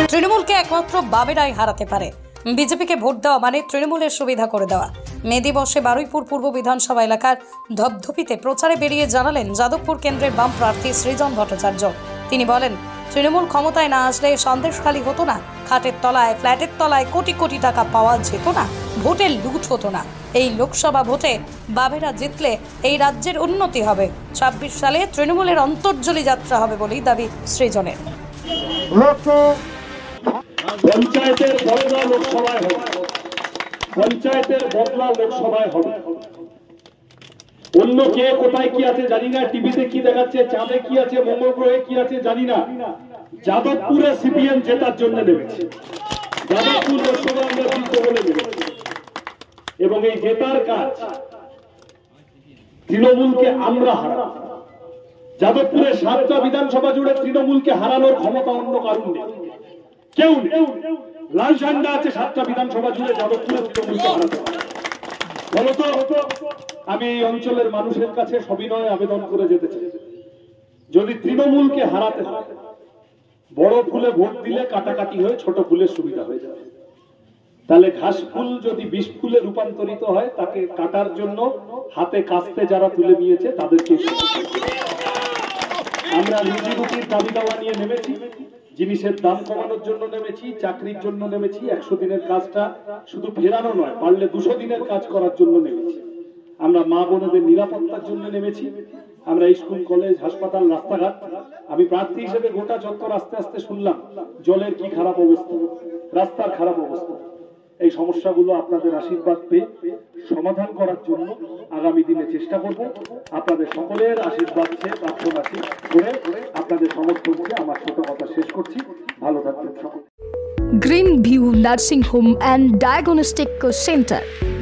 তৃণমূলকে একমাত্র বামেরাই হারাতে পারে। বিজেপিকে ভোট দেওয়া মানে তৃণমূলের সুবিধা করে দেওয়া। মে দিবসে বারুইপুর পূর্ব বিধানসভা এলাকার ধপধপিতে প্রচারে বেরিয়ে জানালেন যাদবপুর কেন্দ্রের বাম প্রার্থী সৃজন ভট্টাচার্য। তিনি বলেন, তৃণমূল ক্ষমতায় না আসলে সন্দেশখালী হতো না, খাটের তলায় ফ্ল্যাটের তলায় কোটি কোটি টাকা পাওয়া যেত না, ভোটের লুট হতো না। এই লোকসভা ভোটে বামেরা জিতলে এই রাজ্যের উন্নতি হবে। ২৬ সালে তৃণমূলের অন্তর্জলি যাত্রা হবে বলেই দাবি সৃজনের। পঞ্চায়েতের বদলা লোকসভায় হবে, পঞ্চায়েতের বদলা লোকসভায় হবে। অন্য কে কোথায় কি আছে জানি না, টিভিতে কি দেখাচ্ছে, চাঁদে কি আছে, মঙ্গল গ্রহে কি আছে জানি না। যাদবপুরে সিপিএম জেতার জন্য নেমেছে, যাদবপুর লোকসভা আমরা জিতবো বলে নেমেছি। এবং এই জেতার কাজ তৃণমূলকে আমরা হারাবো। যাদবপুরের 7টা বিধানসভা জুড়ে তৃণমূলকে হারানোর ক্ষমতা অন্য কারণ নেই, কেউ নেই। লাল ঝান্ডা আছে 7টা বিধানসভা জুড়ে, যাদবপুরে তৃণমূলকে হারাতে হবে। ফলত আমি এই অঞ্চলের মানুষের কাছে সবিনয় আবেদন করে যেতে চাই, যদি তৃণমূলকে হারাতে হয়, বড় ফুলে ভোট দিলে কাটাকাটি হয়ে ছোট ফুলের সুবিধা হয়ে যাবে। তাহলে ঘাস ফুল যদি বিষ ফুলে রূপান্তরিত হয়, তাকে কাটার জন্য হাতে কাস্তে যারা তুলে নিয়েছে তাদেরকে আমরা রুজি রুটির দাবি দাওয়া নিয়ে নেমেছি, জিনিসের দাম কমানোর জন্য নেমেছি, চাকরির জন্য নেমেছি, 100 দিনের কাজটা শুধু ফেরানো নয়, পারলে 200 দিনের কাজ করার জন্য নেমেছি। আমরা মা বোনদের নিরাপত্তার জন্য নেমেছি। আমরা স্কুল, কলেজ, হাসপাতাল, রাস্তাঘাট, আমি প্রার্থী হিসেবে গোটা চত্বর আস্তে আস্তে শুনলাম জলের কি খারাপ অবস্থা, রাস্তার খারাপ অবস্থা। এই সমস্যাগুলো আপনাদের আশীর্বাদ পেয়ে সমাধান করার জন্য আগামী দিনে চেষ্টা করব। আপনাদের সকলের আশীর্বাদ চেয়ে প্রার্থনা করে আপনাদের সমর্থন দিয়ে আমার ছোট কথা শেষ করছি। ভালো থাকবেন সকলে। Green view nursing home and diagnostic centre,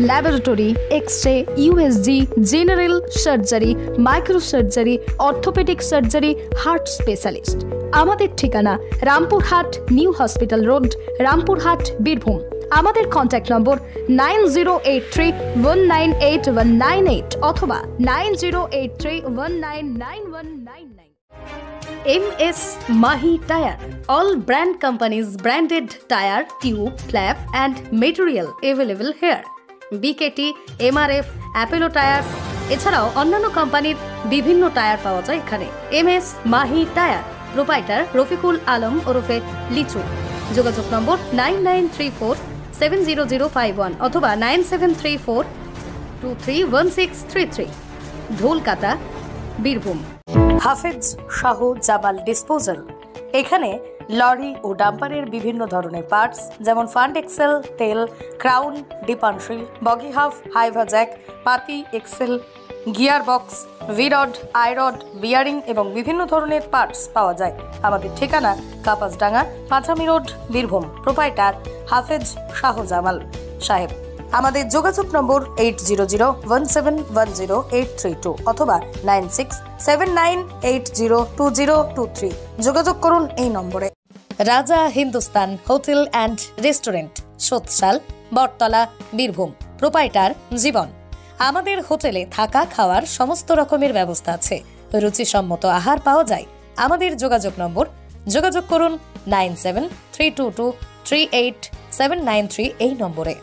laboratory, X-ray, USG, general surgery, micro surgery, orthopaedic surgery, heart specialist. আমাদের ঠিকানা Rampurhat new hospital road, Rampurhat, Birbhum. আমাদের কন্ট্যাক্ট নম্বর 9083198198 অথবা 9083199199। MS Mahi Tire, all brand companies branded tire, tube, flap and material available here. BKT, MRF, Apollo Tires এছাড়াও অন্যান্য কোম্পানির বিভিন্ন tyre পাওয়া যায় এখানে। MS Mahi Tire, proprietor Rafiqul Alam ওরফে লিচু। যোগাযোগ নম্বর 99347005 অথবা 9734231633, ঢোলকাতা, বীরভূম। হাফেজ শাহ জামাল ডিসপোজাল, এখানে লরি ও ডাম্পারের বিভিন্ন ধরনের পার্টস যেমন ফান্ড এক্সেল, তেল, ক্রাউন, ডিপানশিল, বগি হাফ, হাইভা জ্যাক, পাতি এক্সেল, গিয়ার বক্স, ভিরড, আইরড, বিয়ারিং এবং বিভিন্ন ধরনের পার্টস পাওয়া যায়। আমাদের ঠিকানা কাপাসডাঙ্গা, পাঁচামি রোড, বীরভূম। প্রোপাইটার হাফেজ শাহ জামাল সাহেব। আমাদের যোগাযোগ নম্বর 8001710832 অথবা 9679802023। যোগাযোগ করুন এই নম্বরে। Raja Hindustan hotel and restaurant, Sotshal, Battala, Birbhum. Proprietor Jiban. আমাদের হোটেলে থাকা খাওয়ার সমস্ত রকমের ব্যবস্থা আছে, রুচিসম্মত আহার পাওয়া যায়। আমাদের যোগাযোগ নম্বর, যোগাযোগ করুন 9732238793 এই নম্বরে।